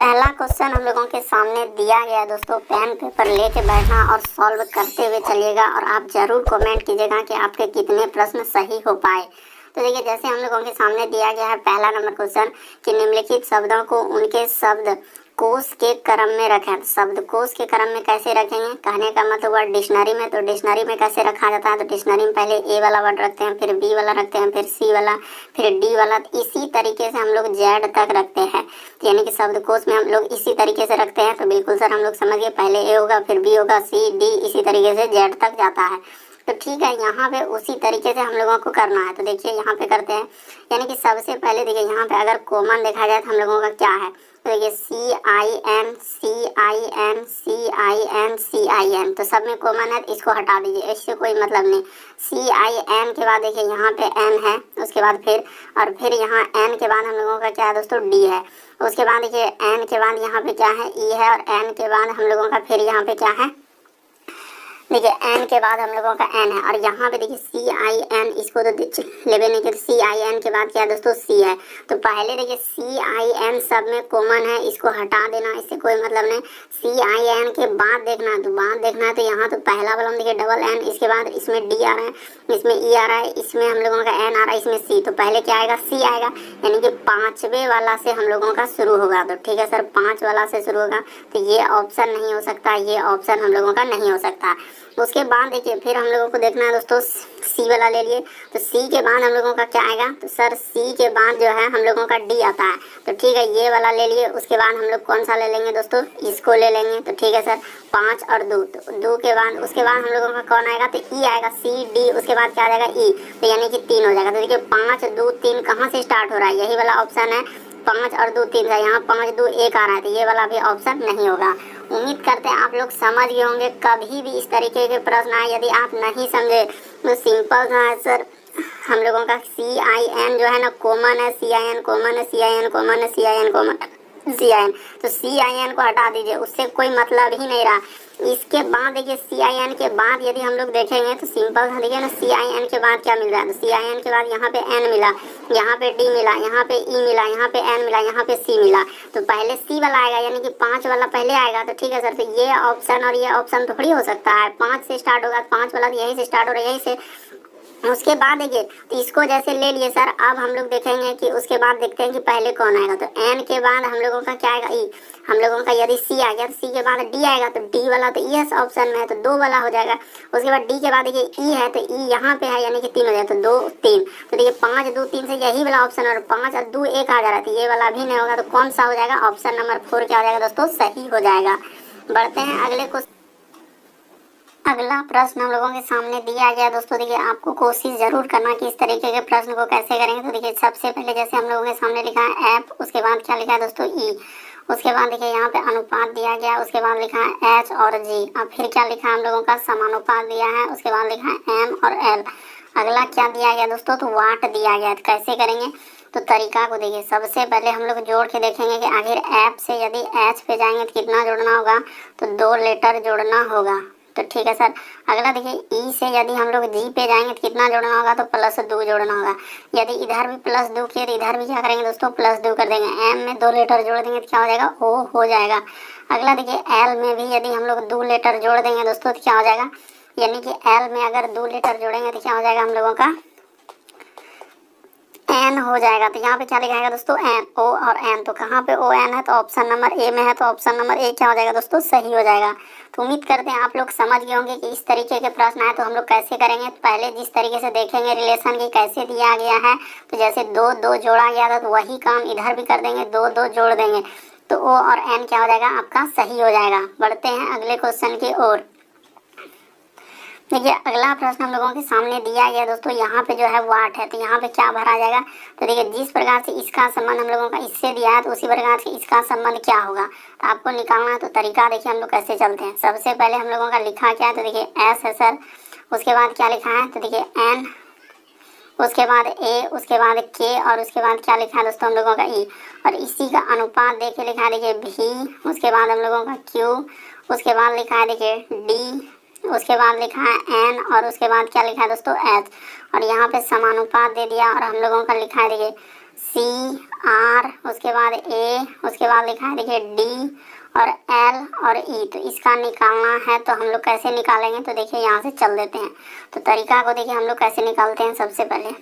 पहला क्वेश्चन हम लोगों के सामने दिया गया है दोस्तों। पेन पेपर लेके बैठना और सॉल्व करते हुए चलिएगा और आप जरूर कमेंट कीजिएगा कि आपके कितने प्रश्न सही हो पाए। तो देखिए, जैसे हम लोगों के सामने दिया गया है पहला नंबर क्वेश्चन कि निम्नलिखित शब्दों को उनके शब्द कोश के क्रम में रखें। तो शब्द कोश के क्रम में कैसे रखेंगे, कहने का मतलब हुआ डिक्शनरी में। तो डिक्शनरी में कैसे रखा जाता है, तो डिक्शनरी में पहले ए वाला वर्ड रखते हैं, फिर बी वाला रखते हैं, फिर सी वाला, फिर डी वाला। इसी तरीके से हम लोग जेड तक रखते हैं, यानी कि शब्दकोश में हम लोग इसी तरीके से रखते हैं। तो बिल्कुल सर, हम लोग समझ गए, पहले ए होगा, फिर बी होगा, सी डी, इसी तरीके से जेड तक जाता है। तो ठीक है, यहाँ पे उसी तरीके से हम लोगों को करना है। तो देखिए यहाँ पे करते हैं, यानी कि सबसे पहले देखिए यहाँ पे अगर कॉमन देखा जाए तो हम लोगों का क्या है। तो देखिए CIN CIN CIN CIN, तो सब में कॉमन है, तो इसको हटा दीजिए, इससे कोई मतलब नहीं। CIN के बाद देखिए यहाँ पे N है, उसके बाद फिर यहाँ N के बाद हम लोगों का क्या है दोस्तों, D है। उसके बाद देखिए N के बाद यहाँ पे क्या है, E है, और N के बाद हम लोगों का फिर यहाँ पे क्या है, देखिए N के बाद हम लोगों का N है, और यहाँ पे देखिए CIN, इसको तो लेवे नहीं करते। CIN के बाद क्या है दोस्तों, C है। तो पहले देखिए CIN सब में कॉमन है, इसको हटा देना, इससे कोई मतलब नहीं। CIN के बाद देखना है, तो बाद देखना है, तो यहाँ तो पहला वाला देखिए डबल N, इसके बाद इसमें D आ रहा है, इसमें E आ रहा है, इसमें हम लोगों का N आ रहा है, इसमें C। तो पहले क्या आएगा, C आएगा, यानी कि पांचवे वाला से हम लोगों का शुरू होगा। तो ठीक है सर, 5 वाला से शुरू होगा, तो ये ऑप्शन नहीं हो सकता, ये ऑप्शन हम लोगों का नहीं हो सकता। उसके बाद देखिए फिर हम लोगों को देखना है दोस्तों, सी वाला ले लिए। तो सी के बाद हम लोगों का क्या आएगा, तो सर सी के बाद जो है हम लोगों का डी आता है। तो ठीक है, ये वाला ले लिए। उसके बाद हम लोग कौन सा ले लेंगे दोस्तों, इसको ले लेंगे। तो ठीक है सर, 5 और 2, तो 2 के बाद उसके बाद हम लोगों का कौन आएगा, तो ई आएगा, सी डी, उसके बाद क्या आ जाएगा, ई। तो यानी कि 3 हो जाएगा। तो देखिए 5 2 3 कहाँ से स्टार्ट हो रहा है, यही वाला ऑप्शन है, 5 और 2 3 है। यहाँ 5 2 1 आ रहा है, तो ये वाला भी ऑप्शन नहीं होगा। उम्मीद करते हैं आप लोग समझ गए होंगे। कभी भी इस तरीके के प्रश्न आए, यदि आप नहीं समझे तो सिंपल सा है सर, हम लोगों का CIN जो है ना कॉमन है, CIN कॉमन है, CIN कॉमन है, CIN कॉमन CIN, तो CIN को हटा दीजिए, उससे कोई मतलब ही नहीं रहा। इसके बाद देखिए CIN के बाद यदि हम लोग देखेंगे तो सिंपल सा देखिए ना, CIN के बाद क्या मिल रहा है, तो CIN के बाद यहाँ पे N मिला, यहाँ पे D मिला, यहाँ पे E मिला, यहाँ पे N मिला, यहाँ पे C मिला। तो पहले C वाला आएगा, यानी कि 5 वाला पहले आएगा। तो ठीक है सर, तो ये ऑप्शन और ये ऑप्शन थोड़ी हो सकता है, 5 से स्टार्ट होगा, 5 वाला यहीं से स्टार्ट हो रहा है, यहीं से। उसके बाद देखिए, तो इसको जैसे ले लिए सर, अब हम लोग देखेंगे कि उसके बाद देखते हैं कि पहले कौन आएगा। तो N के बाद हम लोगों का क्या आएगा, E। हम लोगों का यदि C आ गया तो C के बाद D आएगा, तो D वाला तो ES ऑप्शन में है, तो 2 वाला हो जाएगा। उसके बाद D के बाद देखिए E है, तो E यहाँ पे है, यानी कि 3 हो जाएगा, तो 2 3। तो देखिए 5 2 3 से यही वाला ऑप्शन, और 5 और 2 1 आ जा रहा है, तो ये वाला भी नहीं होगा। तो कौन सा हो जाएगा, ऑप्शन नंबर 4 क्या हो जाएगा दोस्तों, सही हो जाएगा। बढ़ते हैं अगले क्वेश्चन। अगला प्रश्न हम लोगों के सामने दिया गया दोस्तों। देखिए आपको कोशिश जरूर करना कि इस तरीके के प्रश्न को कैसे करेंगे। तो देखिए सबसे पहले जैसे हम लोगों के सामने लिखा है एफ, उसके बाद क्या लिखा है दोस्तों, ई। उसके बाद देखिए यहाँ पे अनुपात दिया गया, उसके बाद लिखा है एच और जी। अब फिर क्या लिखा है हम लोगों का, समानुपात दिया है, उसके बाद लिखा है एम और एल। अगला क्या दिया गया दोस्तों, तो वाट दिया गया। तो कैसे करेंगे, तो तरीका को देखिए, सबसे पहले हम लोग जोड़ के देखेंगे कि आखिर एफ से यदि एच पे जाएंगे तो कितना जोड़ना होगा, तो 2 लेटर जोड़ना होगा। तो ठीक है सर। अगला देखिए ई से यदि हम लोग जी पे जाएंगे तो कितना जोड़ना होगा, तो +2 जोड़ना होगा। यदि इधर भी +2 किए तो इधर भी क्या करेंगे दोस्तों, +2 कर देंगे। एम में 2 लेटर जोड़ देंगे तो क्या हो जाएगा, ओ हो जाएगा। अगला देखिए एल में भी यदि हम लोग 2 लेटर जोड़ देंगे दोस्तों तो क्या हो जाएगा, यानी कि एल में अगर 2 लेटर जोड़ेंगे तो क्या हो जाएगा हम लोगों का, एन हो जाएगा। तो यहाँ पे क्या लिखाएगा दोस्तों, एन, ओ और एन। तो कहाँ पे ओ एन है, तो ऑप्शन नंबर ए में है, तो ऑप्शन नंबर ए क्या हो जाएगा दोस्तों, सही हो जाएगा। तो उम्मीद करते हैं आप लोग समझ गए होंगे कि इस तरीके के प्रश्न आए तो हम लोग कैसे करेंगे। तो पहले जिस तरीके से देखेंगे रिलेशन की कैसे दिया गया है, तो जैसे 2 2 जोड़ा गया था, तो वही काम इधर भी कर देंगे, 2 2 जोड़ देंगे, तो ओ और एन क्या हो जाएगा आपका, सही हो जाएगा। बढ़ते हैं अगले क्वेश्चन की ओर। देखिए अगला प्रश्न हम लोगों के सामने दिया गया दोस्तों, यहाँ पे जो है वाट है, तो यहाँ पे क्या भरा जाएगा, तो देखिए जिस प्रकार से इसका संबंध हम लोगों का इससे दिया है, तो उसी प्रकार से इसका संबंध क्या होगा, तो आपको निकालना है। तो तरीका देखिए हम लोग कैसे चलते हैं। सबसे पहले हम लोगों का लिखा क्या है, तो देखिए एस है सर, उसके बाद क्या लिखा है, तो देखिए एन, उसके बाद ए, उसके बाद के, और उसके बाद क्या लिखा है दोस्तों हम लोगों का ई, और इसी का अनुपात देखे लिखा है देखिए भी, उसके बाद हम लोगों का क्यू, उसके बाद लिखा है देखिए डी, उसके बाद लिखा है एन, और उसके बाद क्या लिखा है दोस्तों एच, और यहाँ पे समानुपात दे दिया, और हम लोगों का लिखा है देखिए सी R, उसके बाद A, उसके बाद लिखा है देखिए D और L और E। तो इसका निकालना है तो हम लोग कैसे निकालेंगे, तो देखिए यहाँ से चल देते हैं। तो तरीका को देखिए हम लोग कैसे निकालते हैं। सबसे पहले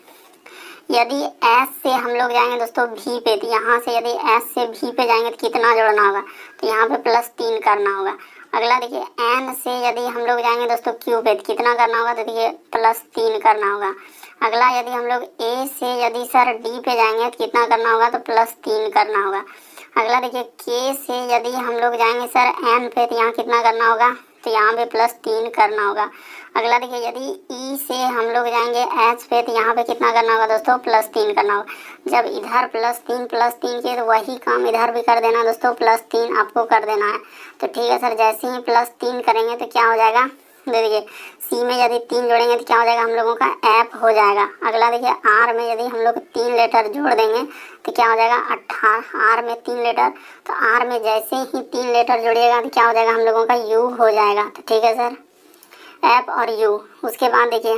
यदि S से हम लोग जाएंगे दोस्तों V पे, तो यहाँ से यदि S से V पे जाएंगे तो कितना जोड़ना होगा, तो यहाँ पे +3 करना होगा। अगला देखिए N से यदि हम लोग जाएंगे दोस्तों Q पे, तो कितना करना होगा, तो देखिए +3 करना होगा। अगला यदि हम लोग A से यदि सर D पे जाएंगे तो कितना करना होगा, तो +3 करना होगा। अगला देखिए K से यदि हम लोग जाएंगे सर N पे, तो यहाँ कितना करना होगा, तो यहाँ पे +3 करना होगा। अगला देखिए यदि E से हम लोग जाएंगे H पे, तो यहाँ पे कितना करना होगा दोस्तों, +3 करना होगा। जब इधर +3 किए तो वही काम इधर भी कर देना दोस्तों, +3 आपको कर देना है। तो ठीक है सर, जैसे ही +3 करेंगे तो क्या हो जाएगा, देखिए C में यदि 3 जोड़ेंगे तो क्या हो जाएगा, हम लोगों का ऐप हो जाएगा। अगला देखिए R में यदि हम लोग 3 लेटर जोड़ देंगे तो क्या हो जाएगा, 18। R में 3 लेटर, तो R में जैसे ही 3 लेटर जोड़िएगा तो क्या हो जाएगा, हम लोगों का U हो जाएगा। तो ठीक है सर, ऐप और U। उसके बाद देखिए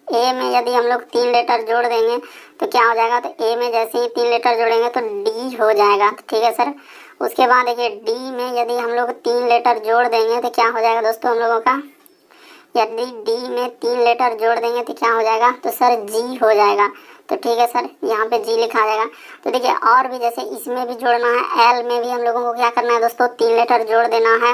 A में यदि हम लोग 3 लेटर जोड़ देंगे तो क्या हो जाएगा, तो A में जैसे ही 3 लेटर जोड़ेंगे तो D हो जाएगा। तो ठीक है सर, उसके बाद देखिए D में यदि हम लोग 3 लेटर जोड़ देंगे तो क्या हो जाएगा दोस्तों, हम लोगों का यदि D में 3 लेटर जोड़ देंगे तो क्या हो जाएगा, तो सर G हो जाएगा। तो ठीक है सर, यहाँ पे G लिखा जाएगा। तो देखिए और भी जैसे इसमें भी जोड़ना है, L में भी हम लोगों को क्या करना है दोस्तों, 3 लेटर जोड़ देना है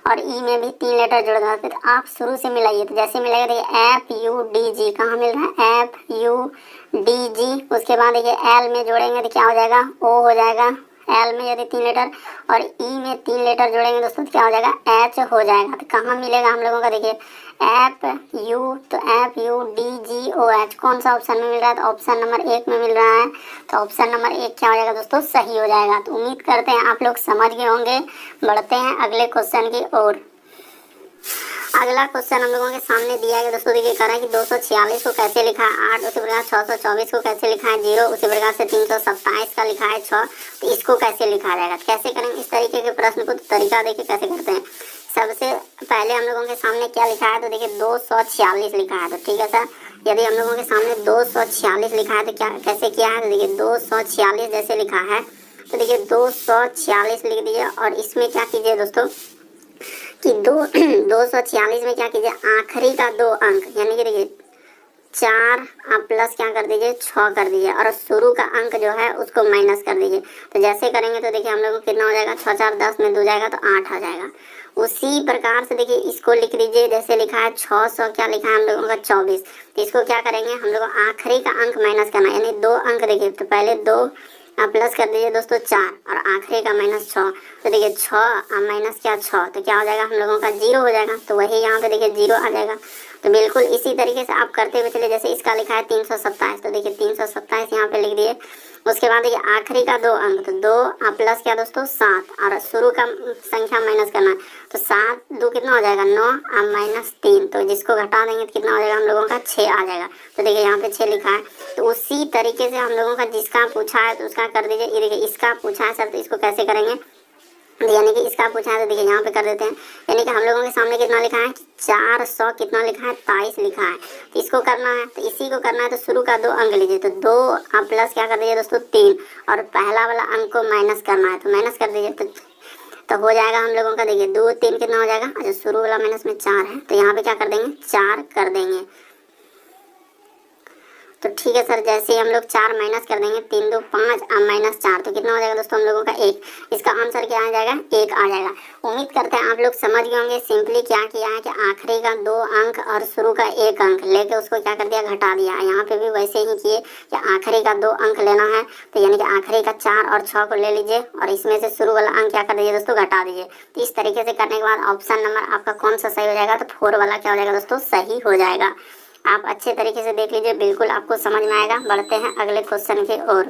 और E में भी 3 लेटर जोड़ देना है। फिर आप शुरू से मिलाइए, तो जैसे मिलेगा देखिए ऐप U D G, कहाँ मिल रहा है, ऐप U D G। उसके बाद देखिए L में जोड़ेंगे तो क्या हो जाएगा, O हो जाएगा। L में यदि 3 लेटर और E में 3 लेटर जोड़ेंगे दोस्तों तो क्या हो जाएगा, H हो जाएगा। तो कहाँ मिलेगा हम लोगों का, देखिए ऐप U, तो app U D G O H कौन सा ऑप्शन में मिल रहा है, तो ऑप्शन नंबर 1 में मिल रहा है। तो ऑप्शन नंबर 1 क्या हो जाएगा दोस्तों, सही हो जाएगा। तो उम्मीद करते हैं आप लोग समझ गए होंगे। बढ़ते हैं अगले क्वेश्चन की ओर। अगला क्वेश्चन हम लोगों के सामने दिया गया दोस्तों, देखिए कह रहा है कि 246 को कैसे लिखा है 8, उसी प्रकार 624 को कैसे लिखा है 0, उसी प्रकार से 327 का लिखा है 6, तो इसको कैसे लिखा जाएगा, कैसे करेंगे इस तरीके के प्रश्न को। तो तरीका देखिए कैसे करते हैं। सबसे पहले हम लोगों के सामने क्या लिखा है, तो देखिए 246 लिखा है। तो ठीक है सर, यदि हम लोगों के सामने 246 लिखा है तो क्या कैसे किया है, तो देखिए 246 जैसे लिखा है तो देखिए 246 लिख दीजिए और इसमें क्या कीजिए दोस्तों कि 246 में क्या कीजिए, आखिरी का 2 अंक यानी कि देखिए 4 आप प्लस क्या कर दीजिए 6 कर दीजिए और शुरू का अंक जो है उसको माइनस कर दीजिए। तो जैसे करेंगे तो देखिए हम लोग को कितना हो जाएगा, 6 4 10 में 2 जाएगा तो 8 आ जाएगा। उसी प्रकार से देखिए इसको लिख दीजिए, जैसे लिखा है 600 क्या लिखा है हम लोगों का 24। तो इसको क्या करेंगे, हम लोग आखिरी का अंक माइनस करना यानी 2 अंक देखिए, तो पहले 2 आप प्लस कर दीजिए दोस्तों 4 और आखिरी का -6। तो देखिए 6 माइनस क्या 6, तो क्या हो जाएगा हम लोगों का 0 हो जाएगा। तो वही यहाँ पे देखिए 0 आ जाएगा। तो बिल्कुल इसी तरीके से आप करते हुए चलिए। जैसे इसका लिखा है 327, तो देखिए 327 यहाँ पे लिख दिए। उसके बाद देखिए आखिरी का 2 अंक, तो 2 आप प्लस क्या दोस्तों 7 और शुरू का संख्या माइनस करना है। तो 7 2 कितना हो जाएगा 9 और -3, तो जिसको घटा देंगे तो कितना हो जाएगा हम लोगों का 6 आ जाएगा। तो देखिए यहाँ पे 6 लिखा है। तो उसी तरीके से हम लोगों का जिसका पूछा है तो उसका कर दीजिए। ये देखिए इसका पूछा है सर, तो इसको कैसे करेंगे, यानी कि इसका पूछा है तो देखिए यहाँ पे कर देते हैं। यानी कि हम लोगों के सामने कितना लिखा है कि 400 कितना लिखा है 23 लिखा है। तो इसको करना है, तो इसी को करना है तो शुरू का 2 अंक लीजिए। तो 2 आप प्लस क्या कर दीजिए दोस्तों 3 और पहला वाला अंक को माइनस करना है, तो माइनस कर दीजिए। तो हो जाएगा हम लोगों का देखिए 2 3 कितना हो जाएगा, अच्छा शुरू वाला माइनस में 4 है तो यहाँ पे क्या कर देंगे 4 कर देंगे। तो ठीक है सर, जैसे ही हम लोग 4 माइनस कर देंगे 3 2 5 और -4, तो कितना हो जाएगा दोस्तों हम लोगों का 1। इसका आंसर क्या आ जाएगा 1 आ जाएगा। उम्मीद करते हैं आप लोग समझ गए होंगे। सिंपली क्या किया है कि आखिरी का 2 अंक और शुरू का 1 अंक लेके उसको क्या कर दिया घटा दिया। यहाँ पे भी वैसे ही किए कि आखिरी का 2 अंक लेना है, तो यानी कि आखिरी का 4 और 6 को ले लीजिए और इसमें से शुरू वाला अंक क्या कर दीजिए दोस्तों घटा दीजिए। तो इस तरीके से करने के बाद ऑप्शन नंबर आपका कौन सा सही हो जाएगा, तो 4 वाला क्या हो जाएगा दोस्तों सही हो जाएगा। आप अच्छे तरीके से देख लीजिए, बिल्कुल आपको समझ में आएगा। बढ़ते हैं अगले क्वेश्चन की ओर।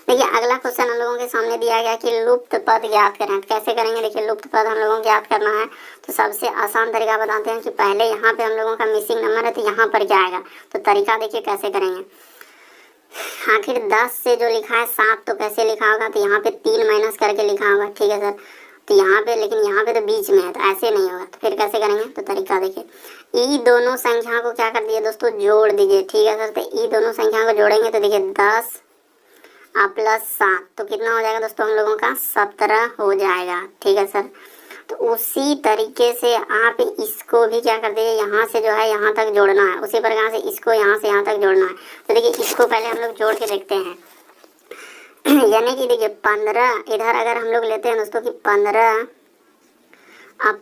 देखिए अगला क्वेश्चन हम लोगों के सामने दिया गया कि लुप्त पद ज्ञात करें। तो कैसे करेंगे, देखिए लुप्त पद हम लोगों को ज्ञात करना है तो सबसे आसान तरीका बताते हैं कि पहले यहाँ पे हम लोगों का मिसिंग नंबर है तो यहाँ पर क्या आएगा। तो तरीका देखिए कैसे करेंगे। आखिर 10 से जो लिखा है 7 तो कैसे लिखा होगा, तो यहाँ पे 3 माइनस करके लिखा होगा। ठीक है सर, तो यहाँ पे, लेकिन यहाँ पे तो बीच में है, तो ऐसे नहीं होगा। तो फिर कैसे करेंगे, तो तरीका देखिए, ई दोनों संख्या को क्या कर दिए दोस्तों, जोड़ दीजिए। ठीक है सर, तो ई दोनों संख्या को जोड़ेंगे तो देखिए 10 प्लस 7 तो कितना हो जाएगा दोस्तों, हम लोगों का 17 हो जाएगा। ठीक है सर, तो उसी तरीके से आप इसको भी क्या कर दीजिए, यहाँ से जो है यहाँ तक जोड़ना है, उसी प्रकार से इसको यहाँ से यहाँ तक जोड़ना है। तो देखिए इसको पहले हम लोग जोड़ के देखते हैं। यानी कि देखिए 15 इधर अगर हम लोग लेते हैं दोस्तों कि 15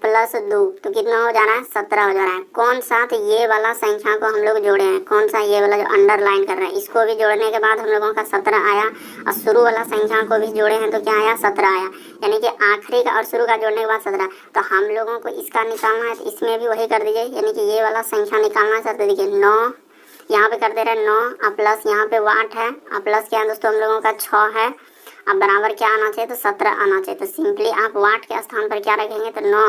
प्लस 2 तो कितना हो जा रहा है, 17 हो जा रहा है। कौन सा, तो ये वाला संख्या को हम लोग जोड़े हैं, कौन सा, ये वाला जो अंडरलाइन कर रहे हैं, इसको भी जोड़ने के बाद हम लोगों का 17 आया, और शुरू वाला संख्या को भी जोड़े हैं तो क्या आया, 17 आया। यानी कि आखिरी का और शुरू का जोड़ने के बाद 17। तो हम लोगों को इसका निकालना है, तो इसमें भी वही कर दीजिए, यानी कि ये वाला संख्या निकालना है सर। तो देखिए 9 यहाँ पे कर दे रहे हैं 9 प्लस यहाँ पे 8 है, प्लस क्या है दोस्तों हम लोगों का 6 है, अब बराबर क्या आना चाहिए, तो 17 आना चाहिए। तो सिंपली आप वाट के स्थान पर क्या रखेंगे, तो 9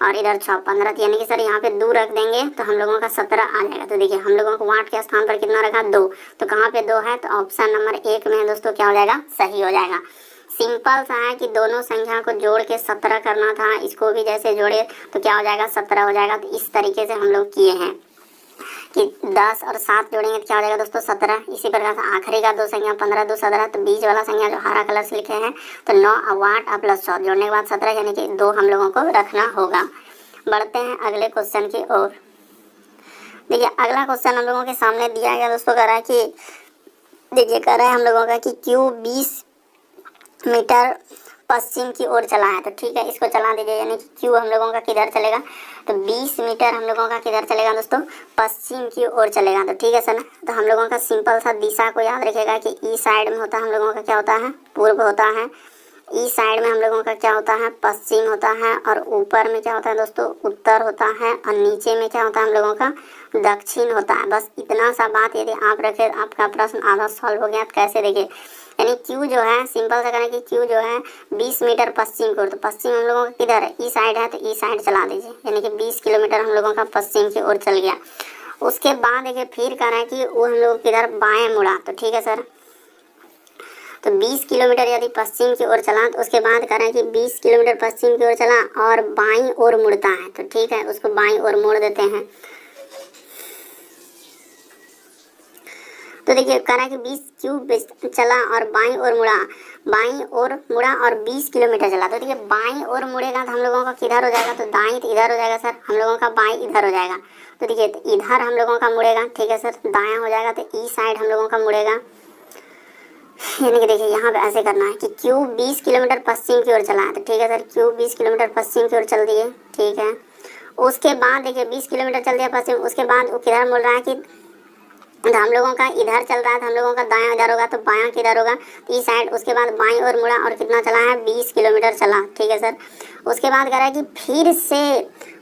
और इधर 6 15, यानी कि सर यहाँ पे 2 रख देंगे तो हम लोगों का 17 आ जाएगा। तो देखिए हम लोगों को वाट के स्थान पर कितना रखा, 2, तो कहाँ पे 2 है, तो ऑप्शन नंबर 1 में दोस्तों क्या हो जाएगा, सही हो जाएगा। सिंपल सा है कि दोनों संख्या को जोड़ के 17 करना था, इसको भी जैसे जोड़े तो क्या हो जाएगा, 17 हो जाएगा। तो इस तरीके से हम लोग किए हैं कि 10 और 7 जोड़ेंगे तो क्या हो जाएगा दोस्तों, 17। इसी प्रकार से आखिरी का 2 संख्या 15 2 17, तो बीच वाला संख्या जो हरा कलर से लिखे हैं तो 9 8 प्लस 6 जोड़ने के बाद 17, यानी कि 2 हम लोगों को रखना होगा। बढ़ते हैं अगले क्वेश्चन की ओर। देखिए अगला क्वेश्चन हम लोगों के सामने दिया गया दोस्तों, कह रहा है कि देखिए कह रहा है हम लोगों का कि क्यू 20 मीटर पश्चिम की ओर चला है। तो ठीक है, इसको चला दीजिए, यानी कि क्यू हम लोगों का किधर चलेगा, तो 20 मीटर हम लोगों का किधर चलेगा दोस्तों, पश्चिम की ओर चलेगा। तो ठीक है सर, तो हम लोगों का सिंपल सा दिशा को याद रखिएगा कि ई साइड में होता है हम लोगों का क्या होता है, पूर्व होता है, ई साइड में हम लोगों का क्या होता है, पश्चिम होता है, और ऊपर में क्या होता है दोस्तों, उत्तर होता है, और नीचे में क्या होता है हम लोगों का, दक्षिण होता है। बस इतना सा बात यदि आप रखें, आपका प्रश्न आधा सॉल्व हो गया। तो कैसे, देखिए यानी क्यू जो है, सिंपल सा करें कि क्यू जो है 20 मीटर पश्चिम की ओर, तो पश्चिम हम लोगों का किधर है, ई साइड है, तो ई साइड चला दीजिए, यानी कि 20 किलोमीटर हम लोगों का पश्चिम की ओर चल गया। उसके बाद देखिए फिर कह रहे हैं कि वो हम लोग किधर बाएं मुड़ा। तो ठीक है सर, तो 20 किलोमीटर यदि पश्चिम की ओर चला, तो उसके बाद कह रहे हैं कि 20 किलोमीटर पश्चिम की ओर चला और बाईं ओर मुड़ता है। तो ठीक है, उसको बाईं ओर मोड़ देते हैं। तो देखिए कह रहा है कि 20 क्यूब चला और बाईं ओर मुड़ा, बाईं ओर मुड़ा और 20 किलोमीटर चला। तो देखिए बाईं ओर मुड़ेगा तो हम लोगों का किधर हो जाएगा, तो दाईं तो इधर हो जाएगा सर, हम लोगों का बाईं इधर हो जाएगा। तो देखिए तो इधर हम लोगों का मुड़ेगा, ठीक है सर, दायां हो जाएगा, तो ई साइड हम लोगों का मुड़ेगा। यानी कि देखिए यहाँ पे ऐसे करना है कि क्यू 20 किलोमीटर पश्चिम की ओर चला है। तो ठीक है सर, क्यू 20 किलोमीटर पश्चिम की ओर चल दिए, ठीक है। उसके बाद देखिए 20 किलोमीटर चल दिया पश्चिम, उसके बाद वो किधर मुड़ रहा है कि तो हम लोगों का इधर चल रहा है, तो हम लोगों का दायां इधर होगा, तो बायां किधर होगा, तो इस साइड। उसके बाद बाईं ओर मुड़ा और कितना चला है, 20 किलोमीटर चला, ठीक है सर। उसके बाद कह रहा है कि फिर से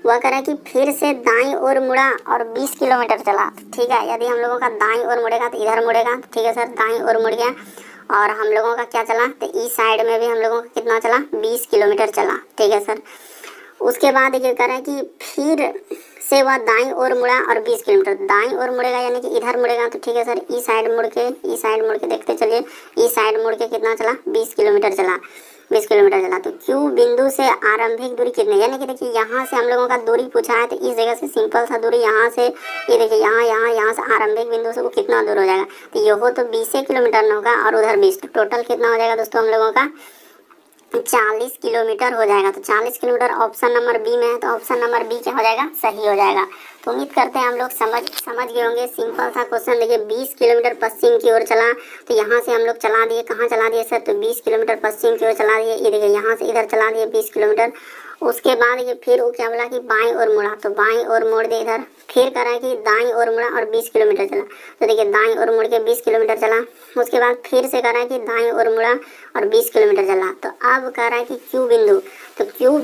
वह कह रहा है कि फिर से दाईं ओर मुड़ा और 20 किलोमीटर चला, ठीक है। यदि हम लोगों का दाईं ओर मुड़ेगा तो इधर मुड़ेगा, ठीक है सर, दाईं ओर मुड़ गया। और हम लोगों का क्या चला, तो इस साइड में भी हम लोगों का कितना चला, 20 किलोमीटर चला, ठीक है सर। उसके बाद ये कह रहा है कि फिर से वह दाईं ओर मुड़ा और 20 किलोमीटर दाईं ओर मुड़ेगा, यानी कि इधर मुड़ेगा। तो ठीक है सर, ई साइड मुड़ के देखते चलिए, ई साइड मुड़ के कितना चला, 20 किलोमीटर चला, 20 किलोमीटर चला। तो क्यू बिंदु से आरंभिक दूरी कितनी, यानी कि देखिए यहाँ से हम लोगों का दूरी पूछा है, तो इस जगह से सिंपल सा दूरी यहाँ से, ये देखिए यहाँ से आरंभिक बिंदु से वो कितना दूर हो जाएगा, तो ये हो तो 20 किलोमीटर होगा और उधर 20, तो टोटल कितना हो जाएगा दोस्तों हम लोगों का, 40 किलोमीटर हो जाएगा। तो 40 किलोमीटर ऑप्शन नंबर बी में है, तो ऑप्शन नंबर बी क्या हो जाएगा, सही हो जाएगा। तो उम्मीद करते हैं हम लोग समझ गए होंगे। सिंपल सा क्वेश्चन देखिए, 20 किलोमीटर पश्चिम की ओर चला, तो यहाँ से हम लोग चला दिए, कहाँ चला दिए सर, तो 20 किलोमीटर पश्चिम की ओर चला दिए, ये देखिए यहाँ से इधर चला दिए 20 किलोमीटर। उसके बाद ये फिर वो क्या बोला कि बाईं ओर मुड़ा, तो बाईं ओर मोड़ दे इधर। फिर कह रहा है कि दाईं ओर मुड़ा और 20 किलोमीटर चला, तो देखिए दाईं ओर मुड़ के 20 किलोमीटर चला। उसके बाद फिर से कह रहा है कि दाईं ओर मुड़ा और 20 किलोमीटर चला। तो अब कह रहा है कि क्यू बिंदु, तो क्यू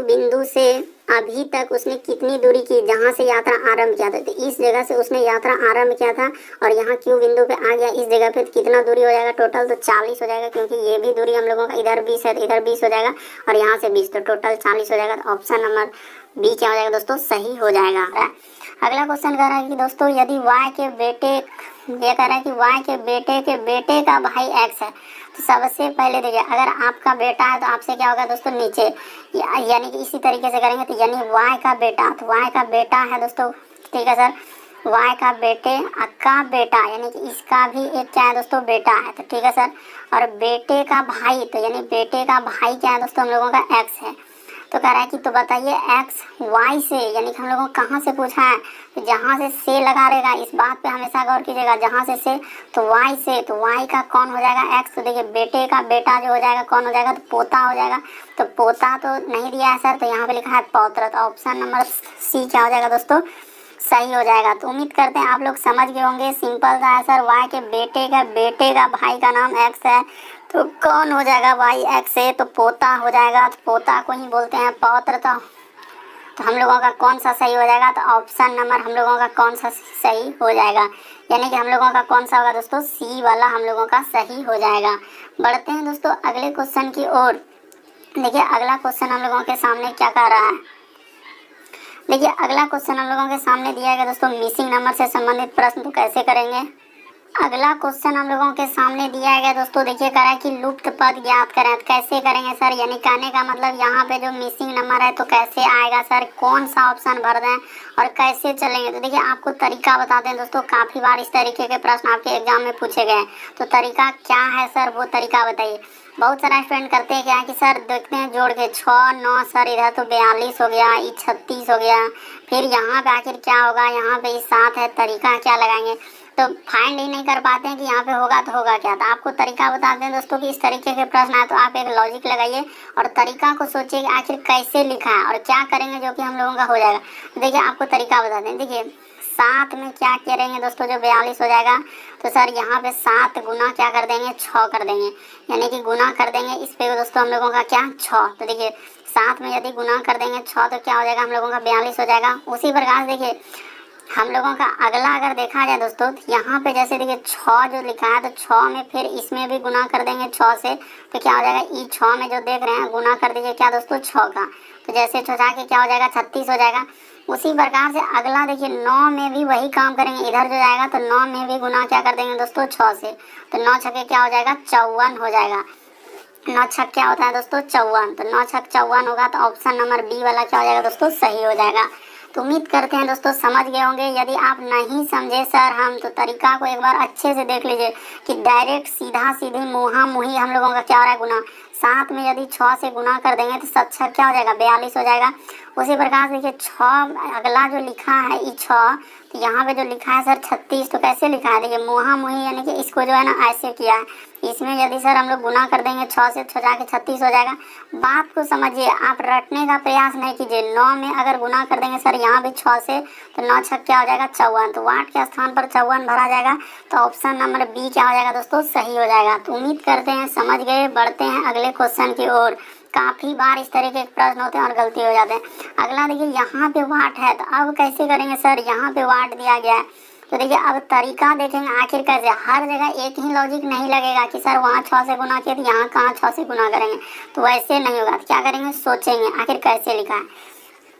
बिंदु से अभी तक उसने कितनी दूरी की, जहाँ से यात्रा आरंभ किया था, तो इस जगह से उसने यात्रा आरंभ किया था और यहाँ क्यू बिंदु पे आ गया, इस जगह पे तो कितना दूरी हो जाएगा टोटल, तो 40 हो जाएगा, क्योंकि ये भी दूरी हम लोगों का इधर 20 है, तो इधर 20 हो जाएगा और यहाँ से 20, तो टोटल 40 हो जाएगा। तो ऑप्शन नंबर बी क्या हो जाएगा दोस्तों, सही हो जाएगा। अगला क्वेश्चन कह रहा है कि दोस्तों यदि y के बेटे ये कह रहा है कि y के बेटे का भाई x है। तो सबसे पहले देखिए, अगर आपका बेटा है तो आपसे क्या होगा दोस्तों, नीचे यानी कि इसी तरीके से करेंगे तो यानी y का बेटा, तो y का बेटा है दोस्तों, ठीक है सर, y का बेटे का बेटा यानी कि इसका भी एक क्या है दोस्तों, बेटा है, तो ठीक है सर। और बेटे का भाई, तो यानी बेटे का भाई क्या है दोस्तों, हम लोगों का x है। तो कह रहा है कि तो बताइए x y से, यानी कि हम लोगों को कहाँ से पूछा है, तो जहाँ से लगा रहेगा, इस बात पे हमेशा गौर कीजिएगा, जहाँ से तो y से, तो y का कौन हो जाएगा, x। तो देखिए बेटे का बेटा जो हो जाएगा कौन हो जाएगा, तो पोता हो जाएगा। तो पोता तो नहीं दिया है सर, तो यहाँ पे लिखा है पौत्र, तो ऑप्शन नंबर सी क्या हो जाएगा दोस्तों, सही हो जाएगा। तो उम्मीद करते हैं आप लोग समझ गए होंगे, सिंपल सा है सर, y के बेटे का भाई का नाम x है, तो कौन हो जाएगा भाई x से, तो पोता हो जाएगा, तो पोता को ही बोलते हैं पौत्र। तो हम लोगों का कौन सा सही हो जाएगा, तो ऑप्शन नंबर हम लोगों का कौन सा सही हो जाएगा, यानी कि हम लोगों का कौन सा होगा दोस्तों, सी वाला हम लोगों का सही हो जाएगा। बढ़ते हैं दोस्तों अगले क्वेश्चन की ओर। देखिए अगला क्वेश्चन हम लोगों के सामने क्या कह रहा है। देखिए अगला क्वेश्चन हम लोगों के सामने दिया गया दोस्तों, मिसिंग नंबर से संबंधित प्रश्न, तो कैसे करेंगे। अगला क्वेश्चन हम लोगों के सामने दिया गया दोस्तों, देखिए कह रहा है कि लुप्त पद ज्ञात करें, तो कैसे करेंगे सर, यानी कहने का मतलब यहाँ पे जो मिसिंग नंबर है तो कैसे आएगा सर, कौन सा ऑप्शन भर दें और कैसे चलेंगे। तो देखिए आपको तरीका बताते हैं दोस्तों, काफ़ी बार इस तरीके के प्रश्न आपके एग्जाम में पूछे गए, तो तरीका क्या है सर, वो तरीका बताइए। बहुत सारा स्टूडेंट करते हैं क्या है कि सर देखते हैं जोड़ के 6 9 सर, इधर तो 42 हो गया, ये 36 हो गया, फिर यहाँ पे आखिर क्या होगा, यहाँ पे 7 है, तरीका क्या लगाएंगे, तो फाइंड ही नहीं कर पाते हैं कि यहाँ पे होगा तो होगा क्या। तो आपको तरीका बताते हैं दोस्तों कि इस तरीके के प्रश्न आए तो आप एक लॉजिक लगाइए और तरीका को सोचिए कि आखिर कैसे लिखा है और क्या करेंगे जो कि हम लोगों का हो जाएगा। देखिए आपको तरीका बताते हैं, देखिए 7 में क्या करेंगे दोस्तों, जो 42 हो जाएगा, तो सर यहाँ पे 7 गुना क्या कर देंगे, 6 कर देंगे, यानी कि गुना कर देंगे इस पे दोस्तों हम लोगों का क्या 6। तो देखिए 7 में यदि गुना कर देंगे 6 तो क्या हो जाएगा, हम लोगों का 42 हो जाएगा। उसी प्रकार देखिए हम लोगों का अगला अगर देखा जाए दोस्तों, यहाँ पे जैसे देखिए 6 जो लिखा है, तो 6 में फिर इसमें भी गुना कर देंगे 6 से, तो क्या हो जाएगा, ई 6 में जो देख रहे हैं गुना कर दीजिए क्या दोस्तों 6 का, तो जैसे 6 के क्या हो जाएगा 36 हो जाएगा। उसी प्रकार से अगला देखिए 9 में भी वही काम करेंगे, इधर जो जाएगा तो 9 में भी गुना क्या कर देंगे दोस्तों 6 से, तो 9 छक्के क्या हो जाएगा 54 हो जाएगा। 9 छक्के क्या होता है दोस्तों 54, तो 9 छक्के 54 होगा, तो ऑप्शन नंबर बी वाला क्या हो जाएगा दोस्तों, सही हो जाएगा। तो उम्मीद करते हैं दोस्तों समझ गए होंगे। यदि आप नहीं समझे सर हम, तो तरीका को एक बार अच्छे से देख लीजिए कि डायरेक्ट सीधा सीधी मुहा मुही हम लोगों का क्या हो रहा है, गुना 7 में यदि 6 से गुना कर देंगे तो 7 छः क्या हो जाएगा 42 हो जाएगा। उसी प्रकार से देखिए 6 अगला जो लिखा है ई 6, तो यहाँ पे जो लिखा है सर 36, तो कैसे लिखा है, देखिए मुहा मुही यानी कि इसको जो है ना ऐसे किया है, इसमें यदि सर हम लोग गुना कर देंगे 6 से, 6 जाके 36 हो जाएगा। बात को समझिए, आप रटने का प्रयास नहीं कीजिए। 9 में अगर गुना कर देंगे सर यहाँ भी 6 से, तो 9 छक्के क्या हो जाएगा 54, तो वाट के स्थान पर 54 भरा जाएगा, तो ऑप्शन नंबर बी क्या हो जाएगा दोस्तों, सही हो जाएगा। तो उम्मीद करते हैं समझ गए। बढ़ते हैं अगले क्वेश्चन की ओर। काफ़ी बार इस तरह के प्रश्न होते हैं और गलती हो जाते हैं। अगला देखिए यहाँ पे वाट है, तो अब कैसे करेंगे सर, यहाँ पे वाट दिया गया है, तो देखिए अब तरीका देखेंगे आखिर कैसे। हर जगह एक ही लॉजिक नहीं लगेगा कि सर वहाँ 6 से गुना किया तो यहाँ कहाँ 6 से गुना करेंगे, तो वैसे नहीं होगा। तो क्या करेंगे, सोचेंगे आखिर कैसे लिखा है।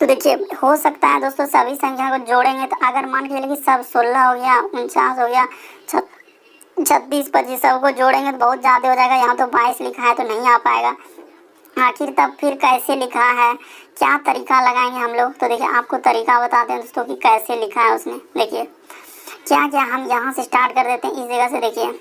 तो देखिए हो सकता है दोस्तों सभी संख्या को जोड़ेंगे, तो अगर मान के चलिए कि सब 16 हो गया, 49 हो गया, 36 25 सबको जोड़ेंगे तो बहुत ज़्यादा हो जाएगा। यहाँ तो 22 लिखा है तो नहीं आ पाएगा। आखिर तब फिर कैसे लिखा है, क्या तरीका लगाएंगे हम लोग। तो देखिए आपको तरीका बताते हैं दोस्तों कि कैसे लिखा है उसने। देखिए क्या क्या हम यहाँ से स्टार्ट कर देते हैं इस जगह से। देखिए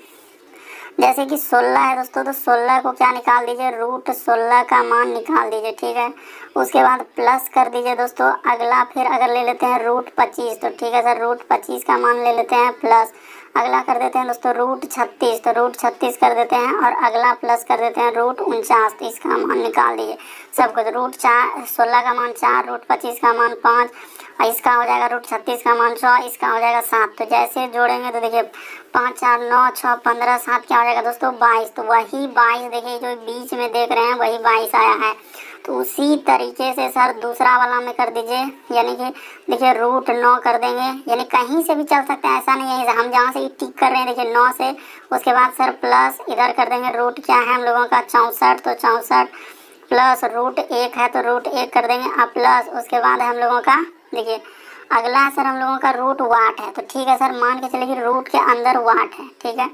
जैसे कि 16 है दोस्तों, तो 16 को क्या निकाल दीजिए, रूट 16 का मान निकाल दीजिए, ठीक है। उसके बाद प्लस कर दीजिए दोस्तों। अगला फिर अगर ले लेते हैं रूट 25, तो ठीक है सर, रूट 25 का मान ले लेते हैं प्लस। अगला कर देते हैं दोस्तों रूट 36, तो रूट 36 कर देते हैं और अगला प्लस कर देते हैं रूट 49, तो इसका मान निकाल दीजिए सब कुछ। रूट 16 का मान 4, रूट 25 का मान 5, और इसका हो जाएगा रूट 36 का मान 6, इसका हो जाएगा 7। तो जैसे जोड़ेंगे तो देखिए 5 4 9 6 15 7 क्या हो जाएगा दोस्तों 22। तो वही 22 देखिए जो बीच में देख रहे हैं वही 22 आया है। तो उसी तरीके से सर दूसरा वाला में कर दीजिए, यानी कि देखिए रूट 9 कर देंगे, यानी कहीं से भी चल सकता है, ऐसा नहीं है हम जहाँ से टिक कर रहे हैं देखिए 9 से। उसके बाद सर प्लस इधर कर देंगे, रूट क्या है हम लोगों का 64, तो 64 प्लस रूट 1 है तो रूट 1 कर देंगे अब प्लस। उसके बाद है हम लोगों का देखिए अगला है सर हम लोगों का रूट वाट है। तो ठीक है सर, मान के चले कि रूट के अंदर वाट है। ठीक है,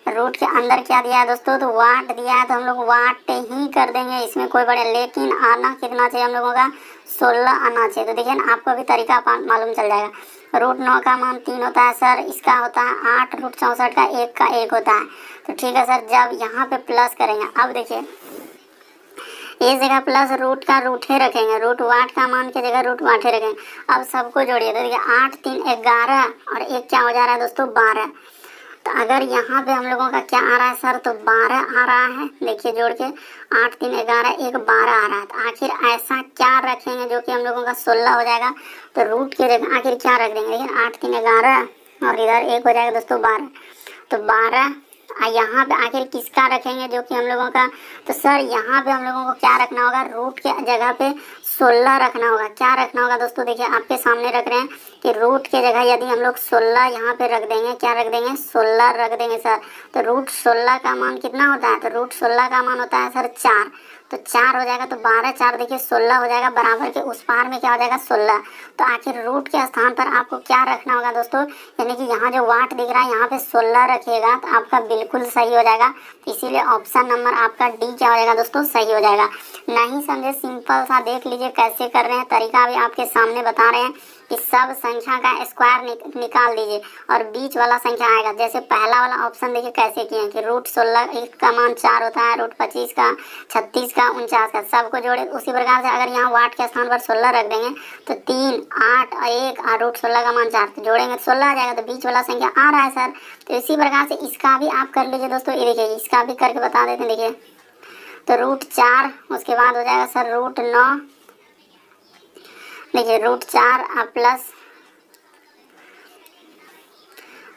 रूट के अंदर क्या दिया है दोस्तों, तो वाट दिया है, तो हम लोग वाट ही कर देंगे, इसमें कोई बड़े। लेकिन आना कितना चाहिए हम लोगों का, 16 आना चाहिए। तो देखिए ना, आपको भी तरीका मालूम चल जाएगा। रूट 9 का मान 3 होता है सर, इसका होता है 8, रूट 64 का 1 का 1 होता है। तो ठीक है सर, जब यहाँ पे प्लस करेंगे, अब देखिए इस जगह प्लस रूट का रूट ही रखेंगे, रूट वाट का मान की जगह रूट वाट ही रखेंगे। अब सबको जोड़िए, तो देखिए 8 3 11 और 1 क्या हो जा रहा है दोस्तों, 12। तो अगर यहाँ पे हम लोगों का क्या आ रहा है सर, तो 12 आ रहा है। देखिए जोड़ के 8 3 11 1 12 आ रहा है। तो आखिर ऐसा क्या रखेंगे जो कि हम लोगों का 16 हो जाएगा। तो रूट की जगह आखिर क्या रख देंगे, देखिए 8 3 11 और इधर 1 हो जाएगा दोस्तों 12। तो 12 यहाँ पे आखिर किसका रखेंगे जो कि हम लोगों का, तो सर यहाँ पे हम लोगों को क्या रखना होगा, रूट के जगह पे 16 रखना होगा। क्या रखना होगा दोस्तों, देखिए आपके सामने रख रहे हैं कि रूट के जगह यदि हम लोग 16 यहाँ पे रख देंगे, क्या रख देंगे, 16 रख देंगे सर। तो रूट 16 का मान कितना होता है, तो रूट 16 का मान होता है सर 4। तो 4 हो जाएगा, तो 12 4 देखिए 16 हो जाएगा, बराबर के उस पार में क्या हो जाएगा 16। तो आखिर रूट के स्थान पर आपको क्या रखना होगा दोस्तों, यानी कि यहाँ जो वाट दिख रहा है यहाँ पे 16 रखिएगा, तो आपका बिल्कुल सही हो जाएगा। तो इसीलिए ऑप्शन नंबर आपका डी क्या हो जाएगा दोस्तों, सही हो जाएगा। नहीं समझे, सिंपल सा देख लीजिए कैसे कर रहे हैं, तरीका भी आपके सामने बता रहे हैं कि सब संख्या का स्क्वायर निकाल दीजिए और बीच वाला संख्या आएगा। जैसे पहला वाला ऑप्शन देखिए कैसे किए कि रूट 16 का मान 4 होता है, रूट 25 का, 36 का, 49 का, सबको जोड़े। उसी प्रकार से अगर यहाँ वाट के स्थान पर 16 रख देंगे तो 3 8 और 1 और रूट 16 का मान 4, तो जोड़ेंगे तो 16 आ जाएगा। तो बीच वाला संख्या आ रहा है सर। तो इसी प्रकार से इसका भी आप कर लीजिए दोस्तों। ये देखिए इसका भी करके बता देते हैं। देखिए तो रूट 4, उसके बाद हो जाएगा सर रूट 9। देखिए रूट 4 प्लस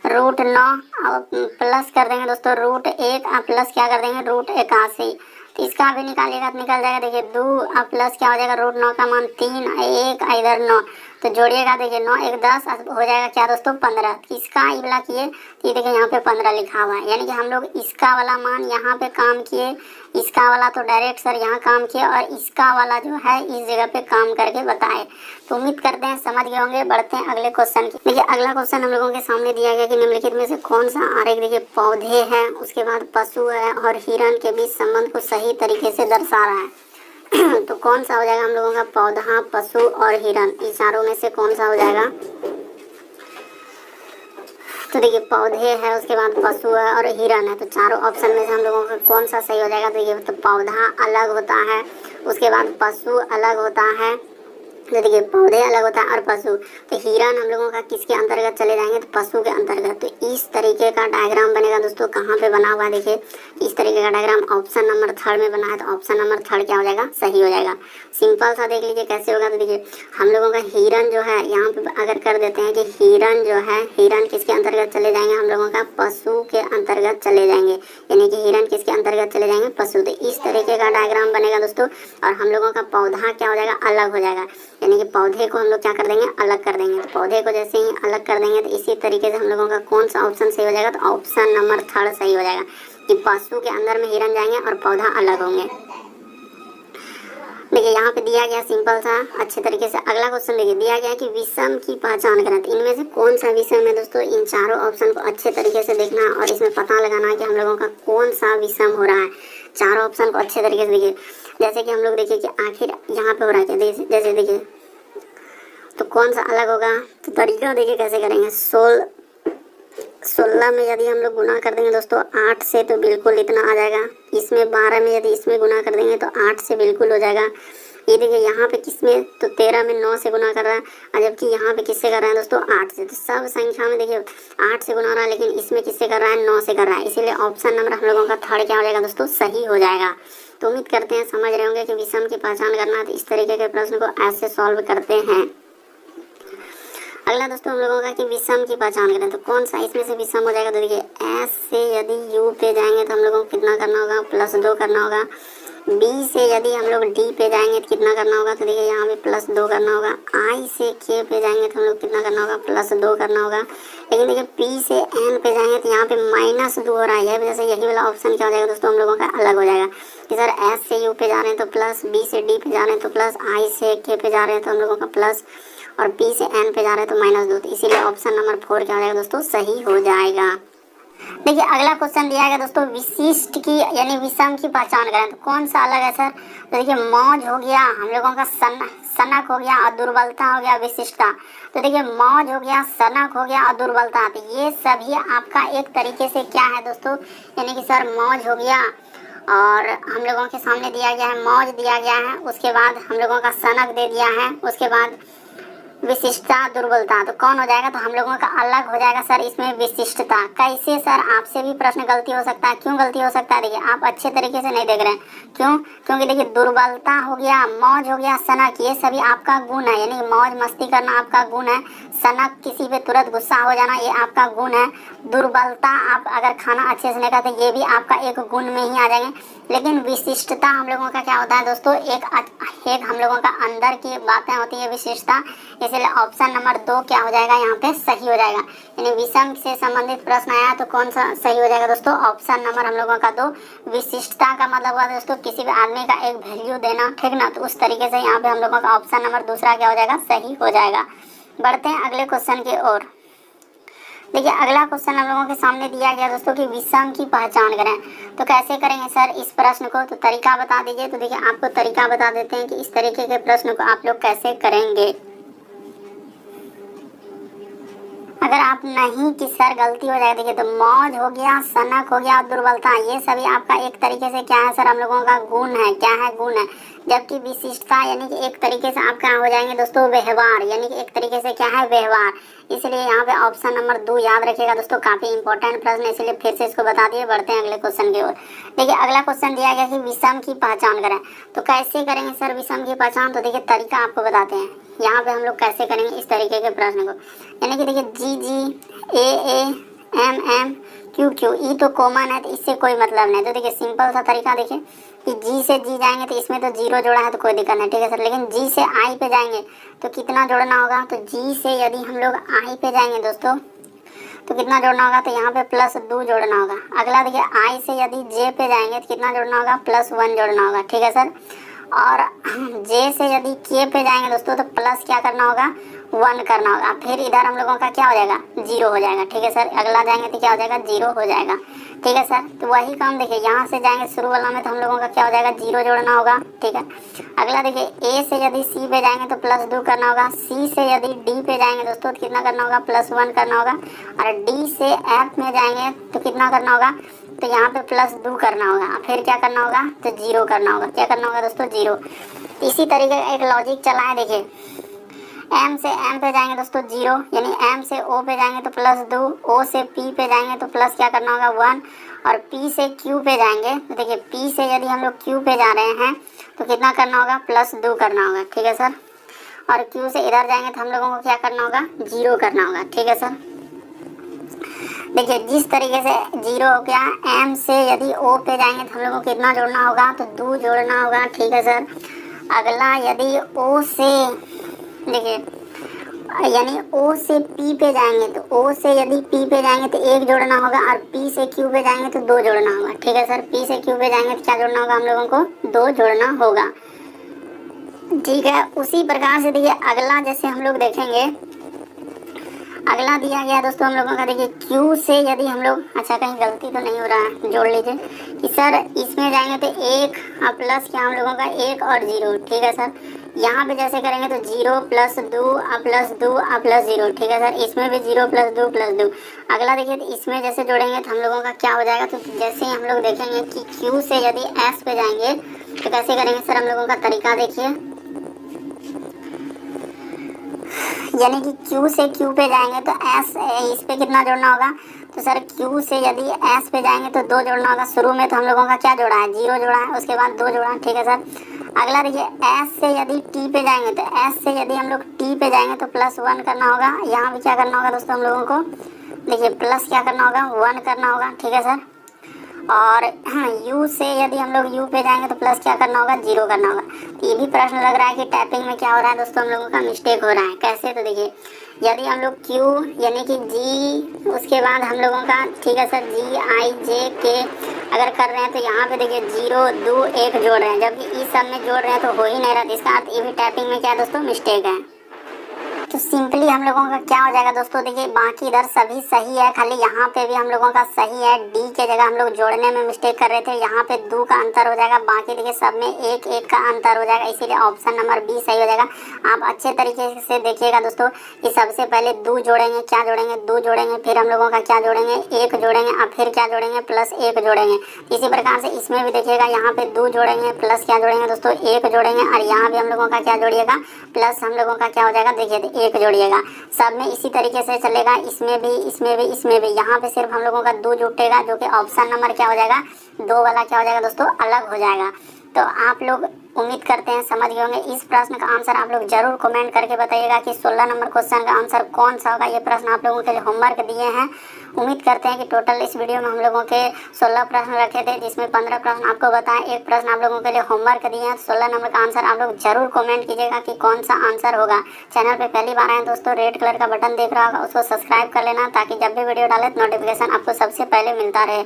रूट 9 और प्लस कर देंगे दोस्तों रूट 1 प्लस क्या कर देंगे, रूट 81। तो इसका भी निकालिएगा तो निकल जाएगा। देखिए 2 प्लस क्या हो जाएगा, रूट 9 का मान 3, 1 इधर 9, तो जोड़िएगा। देखिए 9 1 10 हो जाएगा क्या दोस्तों 15। इसका ये वाला किए, ये देखिए यहाँ पे 15 लिखा हुआ है, यानी कि हम लोग इसका वाला मान यहाँ पे काम किए, इसका वाला तो डायरेक्ट सर यहाँ काम किए और इसका वाला जो है इस जगह पे काम करके बताए। तो उम्मीद करते हैं समझ गए होंगे। बढ़ते हैं अगले क्वेश्चन की। देखिए अगला क्वेश्चन हम लोगों के सामने दिया गया कि निम्नलिखित में से कौन सा आरेख, देखिए पौधे हैं, उसके बाद पशु है और हिरण के बीच संबंध को सही तरीके से दर्शा रहा है। तो कौन सा हो जाएगा हम लोगों का, पौधा, पशु और हिरण, इन चारों में से कौन सा हो जाएगा। तो देखिए पौधे है, उसके बाद पशु है और हिरण है। तो चारों ऑप्शन में से हम लोगों का कौन सा सही हो जाएगा। तो देखिए तो पौधा अलग होता है, उसके बाद पशु अलग होता है, तो देखिए पौधे अलग होता है और पशु। तो हिरण हम लोगों का किसके अंतर्गत चले जाएंगे, तो पशु के अंतर्गत। तो इस तरीके का डायग्राम बनेगा दोस्तों। कहाँ पे बना हुआ है, देखिए इस तरीके का डायग्राम ऑप्शन नंबर 3 में बना है। तो ऑप्शन नंबर 3 क्या हो जाएगा, सही हो जाएगा। सिंपल सा देख लीजिए कैसे होगा। तो देखिए हम लोगों का हिरण जो है, यहाँ पे अगर कर देते हैं कि हिरण जो है, हिरण किसके अंतर्गत चले जाएंगे, हम लोगों का पशु के अंतर्गत चले जाएंगे, यानी कि हिरण किसके अंतर्गत चले जाएंगे, पशु। तो इस तरीके का डायग्राम बनेगा दोस्तों। और हम लोगों का पौधा क्या हो जाएगा, अलग हो जाएगा, यानी कि पौधे को हम लोग क्या कर देंगे, अलग कर देंगे। तो पौधे को जैसे ही अलग कर देंगे तो इसी तरीके से हम लोगों का कौन सा ऑप्शन सही हो जाएगा, तो ऑप्शन नंबर 3 सही हो जाएगा कि पशु के अंदर में हिरण जाएंगे और पौधा अलग होंगे। देखिए यहाँ पे दिया गया सिंपल सा अच्छे तरीके से। अगला क्वेश्चन देखिए दिया गया कि विषम की पहचान करें। तो इनमें से कौन सा विषम है दोस्तों, इन चारों ऑप्शन को अच्छे तरीके से देखना और इसमें पता लगाना है कि हम लोगों का कौन सा विषम हो रहा है। चारों ऑप्शन को अच्छे तरीके से देखिए। जैसे कि हम लोग देखिए कि आखिर यहाँ पे हो रहा है, जैसे देखिए तो कौन सा अलग होगा। तो तरीका देखिए कैसे करेंगे। 16 में यदि हम लोग गुना कर देंगे दोस्तों 8 से, तो बिल्कुल इतना आ जाएगा। इसमें 12 में यदि इसमें गुना कर देंगे तो 8 से बिल्कुल हो जाएगा। ये देखिए यहाँ पे किसमें, तो 13 में 9 से गुना कर रहा है, और जबकि यहाँ पे किससे कर रहा है दोस्तों, 8 से। तो सब संख्या में देखिए 8 से गुना रहा है, लेकिन इसमें किससे कर रहा है, 9 से कर रहा है। इसीलिए ऑप्शन नंबर हम लोगों का 3 क्या हो जाएगा दोस्तों, सही हो जाएगा। तो उम्मीद करते हैं समझ रहे होंगे कि विषम की पहचान करना है। तो इस तरीके के प्रश्न को ऐसे सॉल्व करते हैं। अगला दोस्तों हम लोगों का कि विषम की पहचान करें। तो कौन सा इसमें से विषम हो जाएगा। तो देखिए एस से यदि यू पे जाएंगे तो हम लोगों को कितना करना होगा, +2 करना होगा। बी से यदि हम लोग डी पे जाएंगे तो कितना करना होगा। तो देखिए यहाँ पे +2 करना होगा। आई से के पे जाएंगे तो हम लोग कितना करना होगा, +2 करना होगा। लेकिन देखिए पी से एन पे जाएंगे तो यहाँ पे -2 हो रहा है। यह वजह से यही वाला ऑप्शन क्या हो जाएगा दोस्तों, हम लोगों का अलग हो जाएगा कि सर एस से यू पे जा रहे हैं तो प्लस, बी से डी पे जा रहे हैं तो प्लस, आई से के पे जा रहे हैं तो हम लोगों का प्लस, और P से N पे जा रहा है तो -2, तो इसीलिए ऑप्शन नंबर 4 क्या हो जाएगा दोस्तों, सही हो जाएगा। देखिए अगला क्वेश्चन दिया गया दोस्तों, विशिष्ट की यानी विषम की पहचान करें। तो कौन सा अलग है सर? तो देखिए मौज हो गया हम लोगों का, सनक हो गया और दुर्बलता हो गया विशिष्टता। तो देखिए मौज हो गया, सनक हो गया और दुर्बलता, तो ये सभी आपका एक तरीके से क्या है दोस्तों, यानी कि सर मौज हो गया और हम लोगों के सामने दिया गया है, मौज दिया गया है, उसके बाद हम लोगों का सनक दे दिया है, उसके बाद विशिष्टता दुर्बलता, तो कौन हो जाएगा? तो हम लोगों का अलग हो जाएगा सर इसमें विशिष्टता। कैसे सर? आपसे भी प्रश्न गलती हो सकता है। क्यों गलती हो सकता है? देखिए आप अच्छे तरीके से नहीं देख रहे हैं। क्यों? क्योंकि देखिए दुर्बलता हो गया, मौज हो गया, सनक, ये सभी आपका गुण है, यानी मौज मस्ती करना आपका गुण है, सनक किसी पे तुरंत गुस्सा हो जाना ये आपका गुण है, दुर्बलता आप अगर खाना अच्छे से नहीं खाते ये भी आपका एक गुण में ही आ जाएंगे। लेकिन विशिष्टता हम लोगों का क्या होता है दोस्तों, एक हम लोगों का अंदर की बातें होती है विशिष्टता, इसलिए ऑप्शन नंबर 2 क्या हो जाएगा यहाँ पे, सही हो जाएगा। यानी विषम से संबंधित प्रश्न आया तो कौन सा सही हो जाएगा दोस्तों, ऑप्शन नंबर हम लोगों का 2। विशिष्टता का मतलब हुआ दोस्तों किसी भी आदमी का एक वैल्यू देना, ठीक ना, तो उस तरीके से यहाँ पे हम लोगों का ऑप्शन नंबर दूसरा क्या हो जाएगा, सही हो जाएगा। बढ़ते हैं अगले क्वेश्चन की ओर। देखिए अगला क्वेश्चन हम लोगों के सामने दिया गया दोस्तों कि विषम की पहचान करें। तो कैसे करेंगे सर इस प्रश्न को, तो तरीका बता दीजिए। तो देखिए आपको तरीका बता देते हैं कि इस तरीके के प्रश्न को आप लोग कैसे करेंगे। अगर आप नहीं कि सर गलती हो जाए, देखिए तो मौज हो गया, सनक हो गया, दुर्बलता, ये सभी आपका एक तरीके से क्या है सर, हम लोगों का गुण है। क्या है? गुण है। जबकि विशिष्टता यानी कि एक तरीके से आप क्या हो जाएंगे दोस्तों, व्यवहार, यानी कि एक तरीके से क्या है, व्यवहार। इसलिए यहाँ पे ऑप्शन नंबर 2 याद रखिएगा दोस्तों, काफी इंपॉर्टेंट प्रश्न, इसलिए फिर से इसको बता दिए। बढ़ते हैं अगले क्वेश्चन की ओर। देखिए अगला क्वेश्चन दिया गया कि विषम की पहचान करें। तो कैसे करेंगे सर विषम की पहचान, तो देखिए तरीका आपको बताते हैं यहाँ पे हम लोग कैसे करेंगे इस तरीके के प्रश्न को। यानी कि देखिए जी एम क्यू ई तो कॉमन है, तो इससे कोई मतलब नहीं। तो देखिए सिंपल सा तरीका देखिए कि जी से जी जाएंगे तो इसमें तो 0 जोड़ा है तो कोई दिक्कत नहीं, ठीक है सर। लेकिन जी से आई पे जाएंगे तो कितना जोड़ना होगा, तो जी से यदि हम लोग आई पे जाएंगे दोस्तों तो कितना जोड़ना होगा, तो यहाँ पे +2 जोड़ना होगा। अगला देखिए आई से यदि जे पे जाएंगे तो कितना जोड़ना होगा, +1 जोड़ना होगा, ठीक है सर। और जे से यदि के पे जाएंगे दोस्तों तो प्लस क्या करना होगा, 1 करना होगा। फिर इधर हम लोगों का क्या हो जाएगा, 0 हो जाएगा, ठीक है सर। अगला जाएंगे तो क्या हो जाएगा, 0 हो जाएगा, ठीक है सर। तो वही काम देखिए यहाँ से जाएंगे शुरू वाला में तो हम लोगों का क्या हो जाएगा, 0 जोड़ना होगा, ठीक है। अगला देखिए ए से यदि सी पे जाएंगे तो +2 करना होगा। सी से यदि डी पे जाएंगे दोस्तों तो कितना करना होगा, +1 करना होगा। और डी से एफ में जाएंगे तो कितना करना होगा, तो यहाँ पे +2 करना होगा। फिर क्या करना होगा, तो 0 करना होगा। क्या करना होगा दोस्तों, 0। इसी तरीके का एक लॉजिक चला है देखिए, एम से एम पे जाएंगे दोस्तों 0, यानी एम से ओ पे जाएंगे तो +2, ओ से पी पे जाएंगे तो प्लस क्या करना होगा, 1। और पी से क्यू पे जाएंगे तो देखिए पी से यदि हम लोग क्यू पे जा रहे हैं तो कितना करना होगा, +2 करना होगा, ठीक है सर। और क्यू से इधर जाएंगे तो हम लोगों को क्या करना होगा, 0 करना होगा, ठीक है सर। देखिए जिस तरीके से 0 हो गया, एम से यदि ओ पे जाएंगे तो हम लोगों को कितना जोड़ना होगा, तो 2 जोड़ना होगा, ठीक है सर। अगला यदि ओ से देखिए यानी ओ से पी पे जाएंगे तो ओ से यदि पी पे जाएंगे तो 1 जोड़ना होगा। और पी से क्यू पे जाएंगे तो 2 जोड़ना होगा, ठीक है सर। पी से क्यू पे जाएंगे तो क्या जोड़ना होगा, हम लोगों को 2 जोड़ना होगा, ठीक है। उसी प्रकार से देखिए अगला जैसे हम लोग देखेंगे, अगला दिया गया दोस्तों हम लोगों का देखिए क्यू से यदि हम लोग, अच्छा कहीं गलती तो नहीं हो रहा है, जोड़ लीजिए कि सर इसमें जाएंगे तो 1 और प्लस क्या हम लोगों का 1 और 0, ठीक है सर। यहाँ पे जैसे करेंगे तो 0 +2 और +2 और +0, ठीक है सर। इसमें भी 0 +2 +2। अगला देखिए तो इसमें जैसे जोड़ेंगे तो हम लोगों का क्या हो जाएगा, तो जैसे हम लोग देखेंगे कि क्यू से यदि एस पे जाएंगे तो कैसे करेंगे सर, हम लोगों का तरीका देखिए, यानी कि Q से Q पे जाएंगे तो S इस पे कितना जोड़ना होगा, तो सर Q से यदि S पे जाएंगे तो 2 जोड़ना होगा। शुरू में तो हम लोगों का क्या जोड़ा है, 0 जोड़ा है, उसके बाद 2 जोड़ा है, ठीक है सर। अगला देखिए S से यदि T पे जाएंगे तो S से यदि हम लोग T पे जाएंगे तो +1 करना होगा। यहाँ भी क्या करना होगा दोस्तों हम लोगों को, देखिए प्लस क्या करना होगा, 1 करना होगा, ठीक है सर। और U से यदि हम लोग U पे जाएंगे तो प्लस क्या करना होगा, 0 करना होगा। तो ये भी प्रश्न लग रहा है कि टाइपिंग में क्या हो रहा है दोस्तों, हम लोगों का मिस्टेक हो रहा है। कैसे, तो देखिए यदि हम लोग Q यानी कि G उसके बाद हम लोगों का, ठीक है सर, GIJK अगर कर रहे हैं तो यहाँ पे देखिए 0 2 1 जोड़ रहे हैं, जबकि इस सब में जोड़ रहे हैं तो हो ही नहीं रहा। इसका अर्थ ये भी टाइपिंग में क्या है दोस्तों, मिस्टेक है, तो सिंपली हम लोगों का क्या हो जाएगा दोस्तों, देखिए बाकी इधर सभी सही है, खाली यहाँ पे भी हम लोगों का सही है। डी के जगह हम लोग जोड़ने में मिस्टेक कर रहे थे, यहाँ पे 2 का अंतर हो जाएगा, बाकी देखिए सब में 1 का अंतर हो जाएगा, इसीलिए ऑप्शन नंबर बी सही हो जाएगा। आप अच्छे तरीके से देखिएगा दोस्तों कि सबसे पहले 2 जोड़ेंगे, क्या जोड़ेंगे 2 जोड़ेंगे, फिर हम लोगों का क्या जोड़ेंगे 1 जोड़ेंगे, और फिर क्या जोड़ेंगे प्लस 1 जोड़ेंगे। इसी प्रकार से इसमें भी देखिएगा, यहाँ पे 2 जोड़ेंगे प्लस क्या जोड़ेंगे दोस्तों 1 जोड़ेंगे, और यहाँ भी हम लोगों का क्या जोड़िएगा प्लस हम लोगों का क्या हो जाएगा देखिए 1 जोड़िएगा। सब में इसी तरीके से चलेगा, इसमें भी इसमें भी इसमें भी। यहाँ पे सिर्फ हम लोगों का 2 जुटेगा, जो कि ऑप्शन नंबर क्या हो जाएगा 2 वाला क्या हो जाएगा दोस्तों अलग हो जाएगा। तो आप लोग उम्मीद करते हैं समझ गए होंगे। इस प्रश्न का आंसर आप लोग जरूर कमेंट करके बताइएगा कि 16 नंबर क्वेश्चन का आंसर कौन सा होगा। ये प्रश्न आप लोगों के लिए होमवर्क दिए हैं। उम्मीद करते हैं कि टोटल इस वीडियो में हम लोगों के 16 प्रश्न रखे थे, जिसमें 15 प्रश्न आपको बताएं, 1 प्रश्न आप लोगों के लिए होमवर्क दिए हैं। 16 नंबर का आंसर आप लोग जरूर कमेंट कीजिएगा कि कौन सा आंसर होगा। चैनल पे पहली बार आए दोस्तों, रेड कलर का बटन देख रहा होगा, उसको सब्सक्राइब कर लेना, ताकि जब भी वीडियो डाले तो नोटिफिकेशन आपको सबसे पहले मिलता रहे।